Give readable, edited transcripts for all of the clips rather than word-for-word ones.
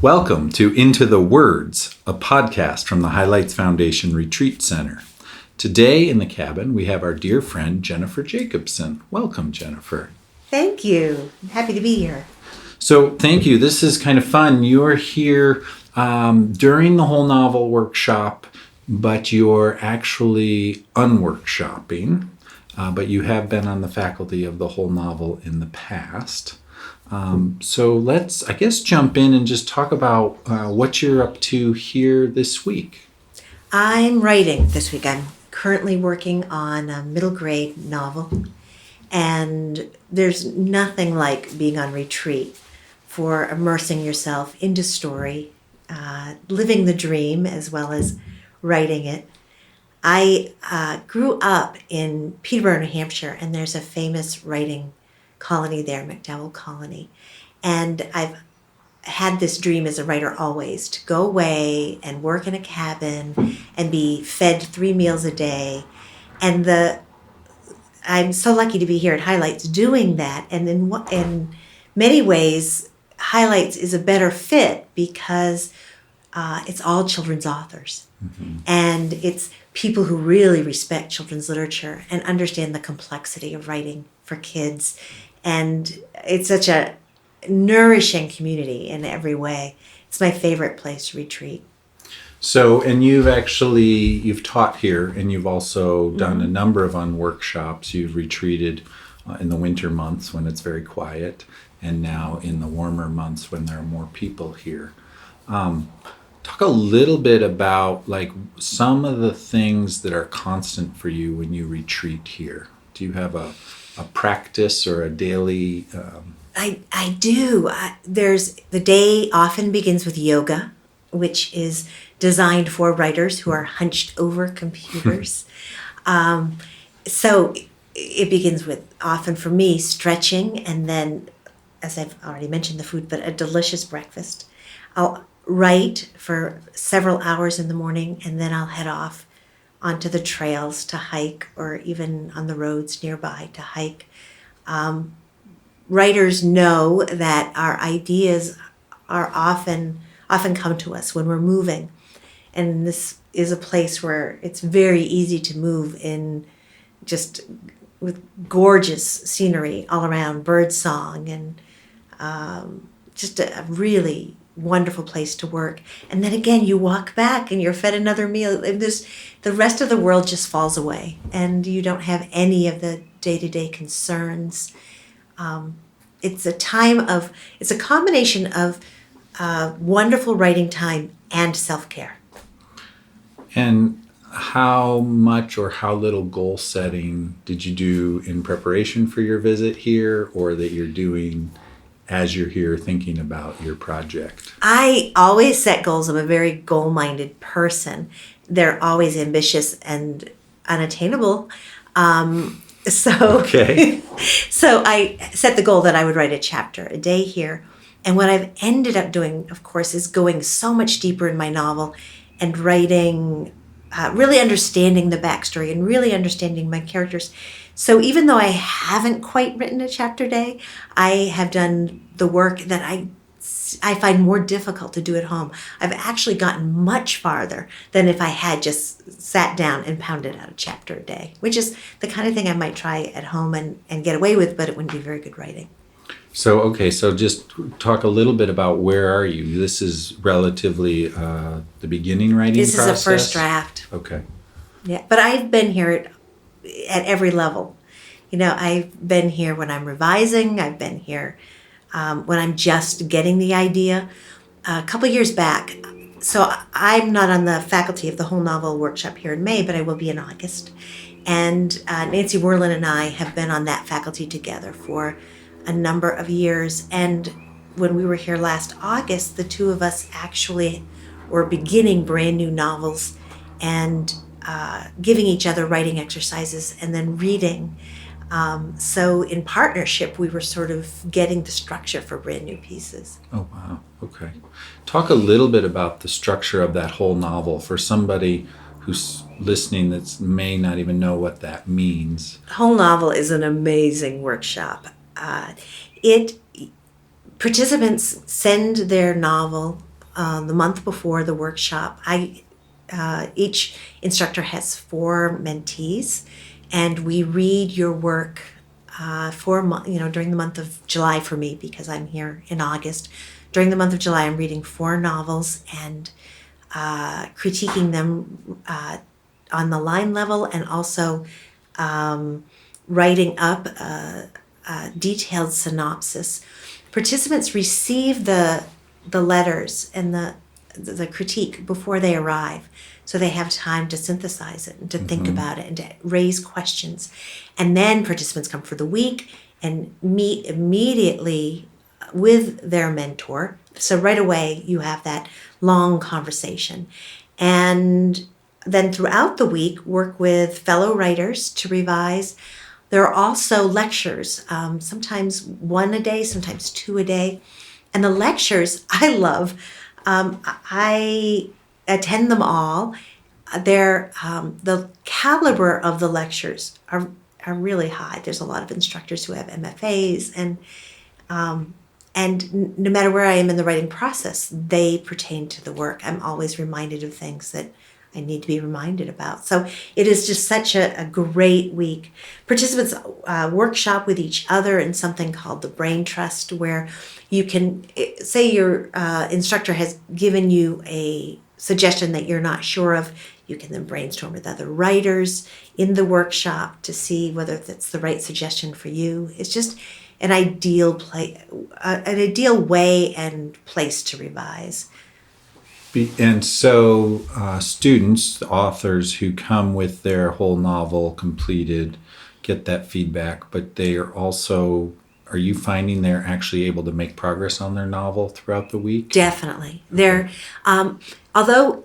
Welcome to Into the Words, a podcast from the Highlights Foundation Retreat Center. Today in the cabin, we have our dear friend, Jennifer Jacobson. Welcome, Jennifer. Thank you. I'm happy to be here. So thank you. This is kind of fun. You're here during the whole novel workshop, but you're actually unworkshopping. But you have been on the faculty of the whole novel in the past. So let's, I guess, jump in and just talk about what you're up to here this week. I'm writing this week. I'm currently working on a middle grade novel, and there's nothing like being on retreat for immersing yourself into story, living the dream as well as writing it. I grew up in Peterborough, New Hampshire, and there's a famous writing colony there, McDowell Colony. And I've had this dream as a writer always, to go away and work in a cabin and be fed 3 meals a day. And I'm so lucky to be here at Highlights doing that. And in many ways, Highlights is a better fit because it's all children's authors. Mm-hmm. And it's people who really respect children's literature and understand the complexity of writing for kids. And it's such a nourishing community in every way. It's my favorite place to retreat. So, and you've taught here, and you've also done a number of workshops. You've retreated in the winter months when it's very quiet, and now in the warmer months when there are more people here. Talk a little bit about like some of the things that are constant for you when you retreat here. Do you have a practice or a daily? I do. There's the day often begins with yoga, which is designed for writers who are hunched over computers. So it begins with, often for me, stretching, and then, as I've already mentioned, the food, but a delicious breakfast. I'll write for several hours in the morning, and then I'll head off onto the trails to hike, or even on the roads nearby to hike. Writers know that our ideas are often come to us when we're moving. And this is a place where it's very easy to move in, just with gorgeous scenery all around, bird song, and just a really wonderful place to work. And then again, you walk back and you're fed another meal. And the rest of the world just falls away, and you don't have any of the day-to-day concerns. It's a combination of wonderful writing time and self-care. And how much or how little goal setting did you do in preparation for your visit here, or that you're doing as you're here thinking about your project? I always set goals. I'm a very goal-minded person. They're always ambitious and unattainable. Okay. So I set the goal that I would write a chapter a day here. And what I've ended up doing, of course, is going so much deeper in my novel and writing, really understanding the backstory and really understanding my characters. So even though I haven't quite written a chapter a day, I have done the work that I find more difficult to do at home. I've actually gotten much farther than if I had just sat down and pounded out a chapter a day, which is the kind of thing I might try at home and get away with, but it wouldn't be very good writing. So just talk a little bit about where are you? This is relatively the beginning writing process? This is a first draft. Okay. Yeah, but I've been here at every level. I've been here when I'm revising. I've been here when I'm just getting the idea. A couple years back, so I'm not on the faculty of the whole novel workshop here in May, but I will be in August. And Nancy Werlin and I have been on that faculty together for a number of years. And when we were here last August, the two of us actually were beginning brand new novels and giving each other writing exercises and then reading. So in partnership, we were sort of getting the structure for brand new pieces. Oh, wow. Okay. Talk a little bit about the structure of that whole novel for somebody who's listening that may not even know what that means. The whole novel is an amazing workshop. Participants send their novel the month before the workshop, each instructor has 4 mentees, and we read your work during the month of July for me, because I'm here in August. During the month of July, I'm reading 4 novels and critiquing them on the line level, and also writing up a detailed synopsis. Participants receive the letters and the critique before they arrive, so they have time to synthesize it and to think about it and to raise questions. And then participants come for the week and meet immediately with their mentor. So right away you have that long conversation. And then throughout the week, work with fellow writers to revise. There are also lectures, sometimes 1 a day, sometimes 2 a day. And the lectures I love. I attend them all. The caliber of the lectures are really high. There's a lot of instructors who have MFAs, and no matter where I am in the writing process, they pertain to the work. I'm always reminded of things that I need to be reminded about. So it is just such a great week. Participants workshop with each other in something called the Brain Trust, where you can say your instructor has given you a suggestion that you're not sure of. You can then brainstorm with other writers in the workshop to see whether that's the right suggestion for you. It's just an ideal way and place to revise. And so students, the authors who come with their whole novel completed, get that feedback, but they are also, are you finding they're actually able to make progress on their novel throughout the week? Definitely. They're, although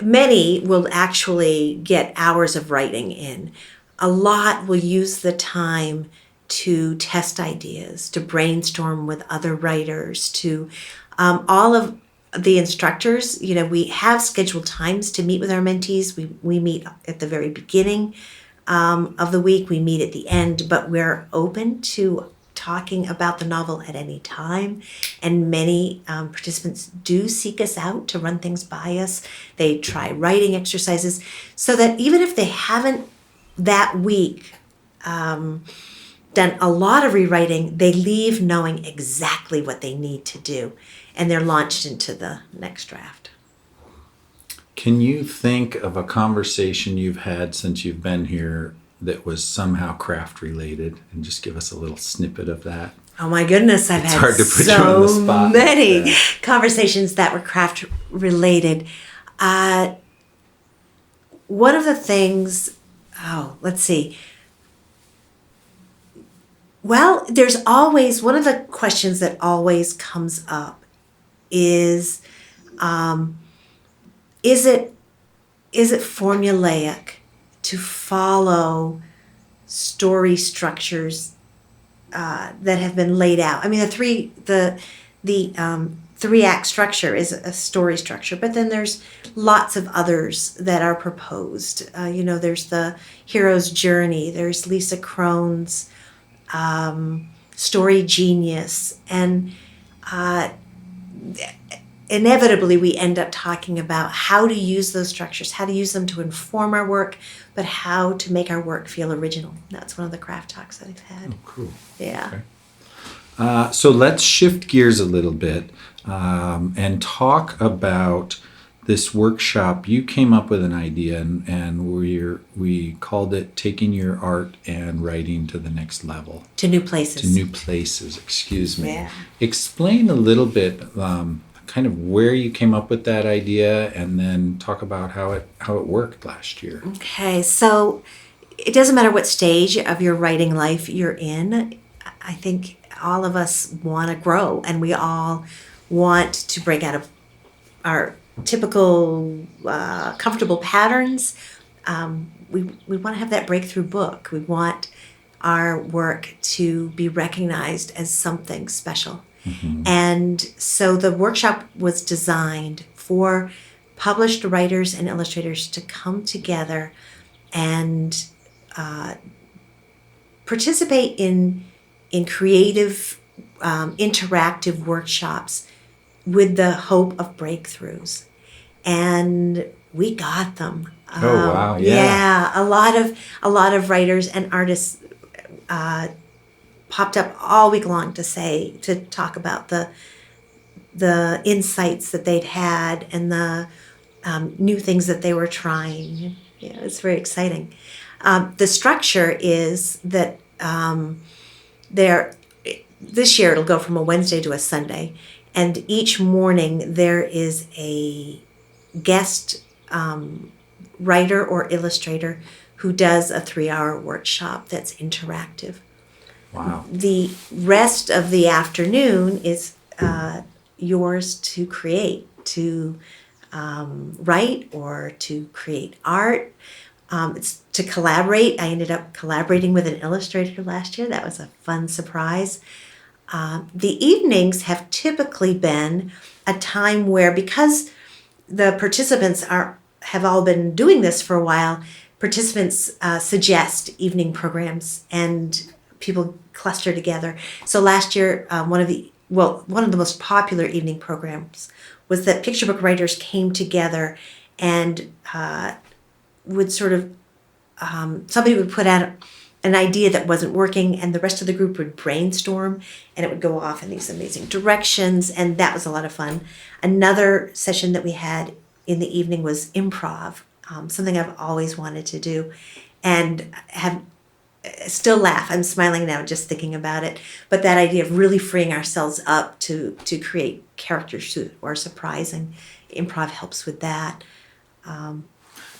many will actually get hours of writing in, a lot will use the time to test ideas, to brainstorm with other writers, to all of the instructors, we have scheduled times to meet with our mentees. We meet at the very beginning of the week. We meet at the end, but we're open to talking about the novel at any time. And many participants do seek us out to run things by us. They try writing exercises, so that even if they haven't that week done a lot of rewriting, they leave knowing exactly what they need to do. And they're launched into the next draft. Can you think of a conversation you've had since you've been here that was somehow craft related, and just give us a little snippet of that? Oh my goodness, I've had hard to put you on the so spot many like that. conversations that were craft related. One of the things, let's see. Well, there's always, one of the questions that always comes up is it formulaic to follow story structures that have been laid out? I mean, the 3-act structure is a story structure, but then there's lots of others that are proposed. There's the hero's journey. There's Lisa Krone's story genius, and inevitably we end up talking about how to use those structures, how to use them to inform our work, but how to make our work feel original. That's one of the craft talks that I've had. Oh, cool. Yeah. Okay. So let's shift gears a little bit and talk about this workshop. You came up with an idea, and we called it Taking Your Art and Writing to the Next Level. To new places. To new places, excuse me. Yeah. Explain a little bit kind of where you came up with that idea, and then talk about how it worked last year. Okay, so it doesn't matter what stage of your writing life you're in. I think all of us want to grow, and we all want to break out of our typical comfortable patterns. We want to have that breakthrough book. We want our work to be recognized as something special. Mm-hmm. And so the workshop was designed for published writers and illustrators to come together and participate in creative, interactive workshops with the hope of breakthroughs. And we got them. Oh, wow. Yeah. Yeah, a lot of writers and artists popped up all week long to talk about the insights that they'd had and the new things that they were trying. Yeah, it's very exciting. The structure is that this year it'll go from a Wednesday to a Sunday, and each morning there is a guest writer or illustrator who does a 3-hour workshop that's interactive. Wow. The rest of the afternoon is yours to create, to write or to create art. It's to collaborate. I ended up collaborating with an illustrator last year. That was a fun surprise. The evenings have typically been a time where, because the participants have all been doing this for a while, participants suggest evening programs and people cluster together. So last year, one of the most popular evening programs was that picture book writers came together and would sort of, somebody would put out an idea that wasn't working, and the rest of the group would brainstorm, and it would go off in these amazing directions, and that was a lot of fun. Another session that we had in the evening was improv, something I've always wanted to do, and still laugh. I'm smiling now just thinking about it. But that idea of really freeing ourselves up to create characters who are surprising, improv helps with that.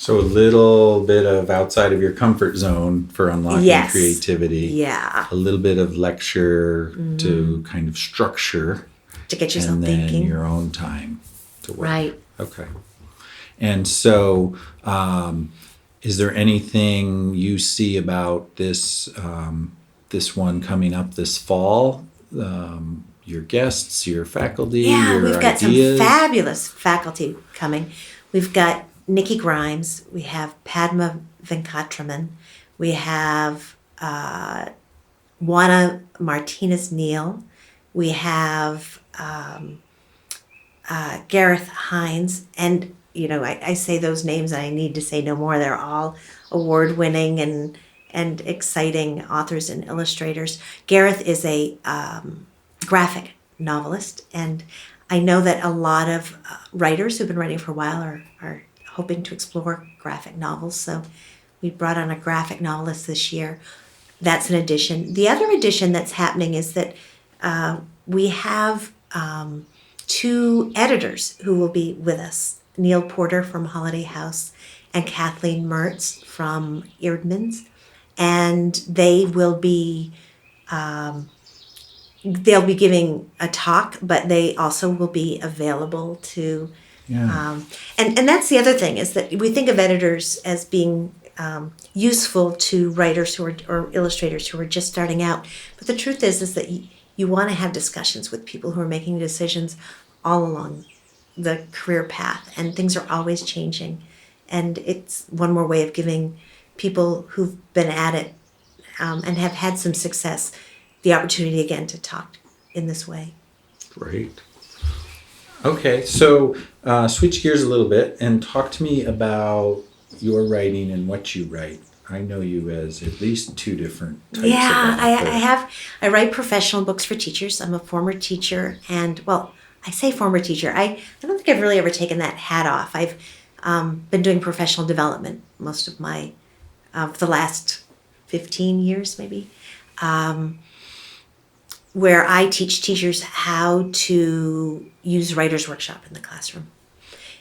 So a little bit of outside of your comfort zone for unlocking Yes. creativity. Yeah. A little bit of lecture to kind of structure. To get yourself and then thinking. your own time to work. Right. Okay. And so is there anything you see about this one coming up this fall? Your guests, your faculty, Yeah, your we've got ideas? some fabulous faculty coming. We've got Nikki Grimes, we have Padma Venkatraman, we have Juana Martinez-Neal, we have Gareth Hines, and I say those names and I need to say no more. They're all award-winning and exciting authors and illustrators. Gareth is a graphic novelist, and I know that a lot of writers who've been writing for a while are hoping to explore graphic novels. So we brought on a graphic novelist this year. That's an addition. The other addition that's happening is that we have 2 editors who will be with us, Neil Porter from Holiday House and Kathleen Mertz from Eerdmans. And they will be they'll be giving a talk, but they also will be available to and that's the other thing, is that we think of editors as being useful to writers or illustrators who are just starting out. But the truth is that you want to have discussions with people who are making decisions all along the career path, and things are always changing. And it's one more way of giving people who've been at it and have had some success the opportunity again to talk in this way. Great. Okay, so switch gears a little bit and talk to me about your writing and what you write. I know you as at least 2 different types of author. I write professional books for teachers. I'm a former teacher, and I say former teacher. I don't think I've really ever taken that hat off. I've been doing professional development most of the last 15 years maybe, where I teach teachers how to use Writer's Workshop in the classroom.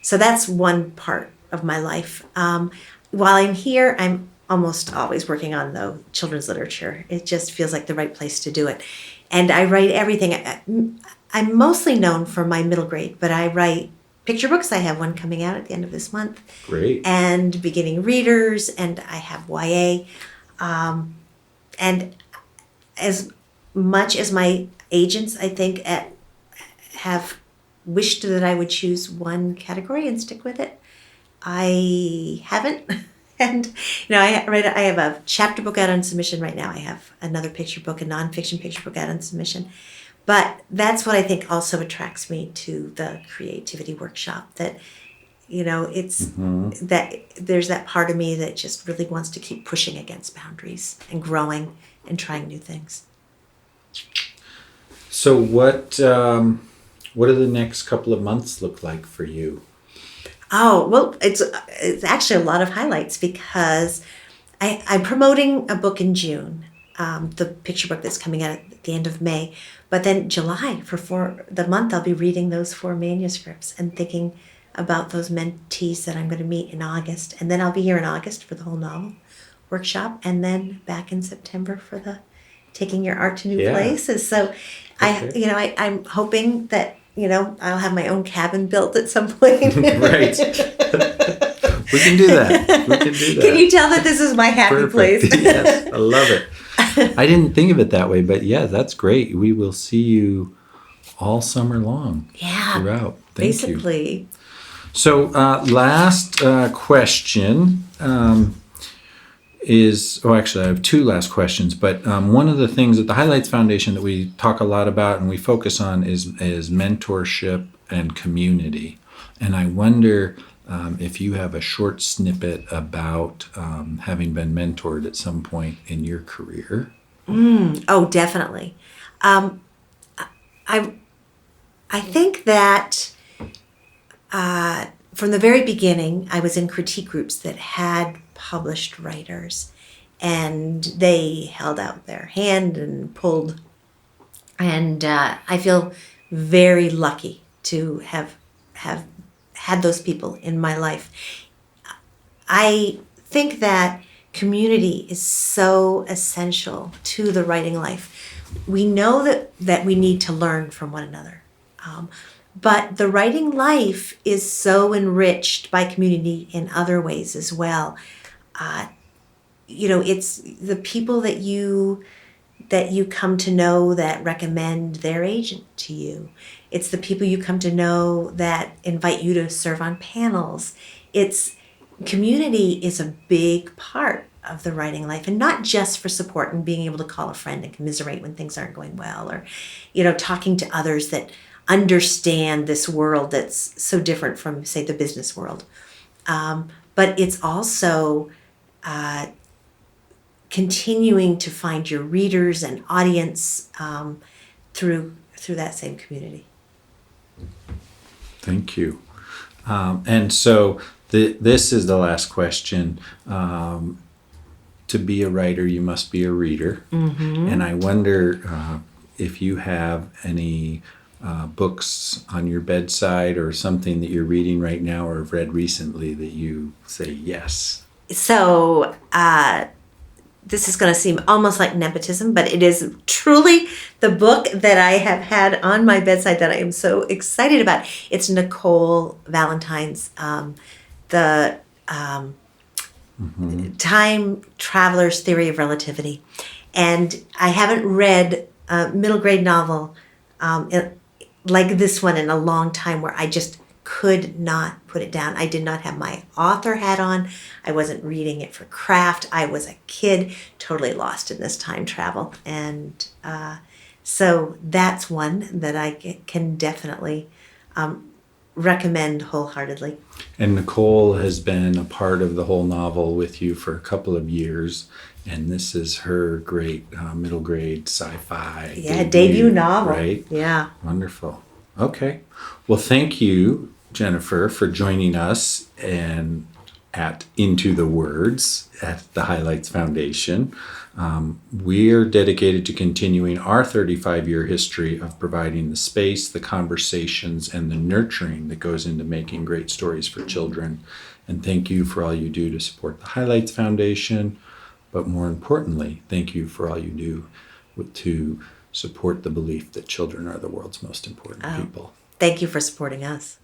So that's one part of my life. While I'm here, I'm almost always working on children's literature. It just feels like the right place to do it. And I write everything. I'm mostly known for my middle grade, but I write picture books. I have one coming out at the end of this month. Great. And beginning readers, and I have YA. And as much as my agents, I think, have wished that I would choose one category and stick with it, I haven't. And I have a chapter book out on submission right now. I have another picture book, a nonfiction picture book out on submission. But that's what I think also attracts me to the creativity workshop, that, it's that there's that part of me that just really wants to keep pushing against boundaries and growing and trying new things. So what do the next couple of months look like for you? Oh, well, it's actually a lot of highlights, because I'm promoting a book in June, the picture book that's coming out at the end of May. But then July, for the month, I'll be reading those 4 manuscripts and thinking about those mentees that I'm going to meet in August. And then I'll be here in August for the whole novel workshop, and then back in September for the Taking Your Art to New Places. So Okay. I'm hoping that, I'll have my own cabin built at some point. Right. We can do that. We can do that. Can you tell that this is my happy place? Yes, I love it. I didn't think of it that way, but yeah, that's great. We will see you all summer long. Yeah. Throughout. Thank you. Basically. So last question actually I have 2 last questions, but one of the things at the Highlights Foundation that we talk a lot about and we focus on is mentorship and community. And I wonder if you have a short snippet about having been mentored at some point in your career. Oh, definitely. I think that from the very beginning, I was in critique groups that had published writers, and they held out their hand and pulled. And I feel very lucky to have had those people in my life. I think that community is so essential to the writing life. We know that we need to learn from one another. But the writing life is so enriched by community in other ways as well. It's the people that you come to know that recommend their agent to you. It's the people you come to know that invite you to serve on panels. Community is a big part of the writing life, and not just for support and being able to call a friend and commiserate when things aren't going well, or, talking to others that understand this world that's so different from, say, the business world. But it's also continuing to find your readers and audience through that same community. Thank you. And so this is the last question. To be a writer, you must be a reader. Mm-hmm. And I wonder if you have any books on your bedside or something that you're reading right now or have read recently that you say yes. So this is going to seem almost like nepotism, but it is truly the book that I have had on my bedside that I am so excited about. It's Nicole Valentine's, the Time Traveler's Theory of Relativity. And I haven't read a middle grade novel like this one in a long time, where I just could not put it down. I did not have my author hat on. I wasn't reading it for craft. I was a kid, totally lost in this time travel. And so that's one that I can definitely recommend wholeheartedly. And Nicole has been a part of the whole novel with you for a couple of years. And this is her great middle grade sci-fi debut novel. Right? Yeah. Wonderful. Okay. Well, thank you, Jennifer, for joining us and at Into the Words at the Highlights Foundation. We are dedicated to continuing our 35-year history of providing the space, the conversations, and the nurturing that goes into making great stories for children. And thank you for all you do to support the Highlights Foundation. But more importantly, thank you for all you do to support the belief that children are the world's most important people. Thank you for supporting us.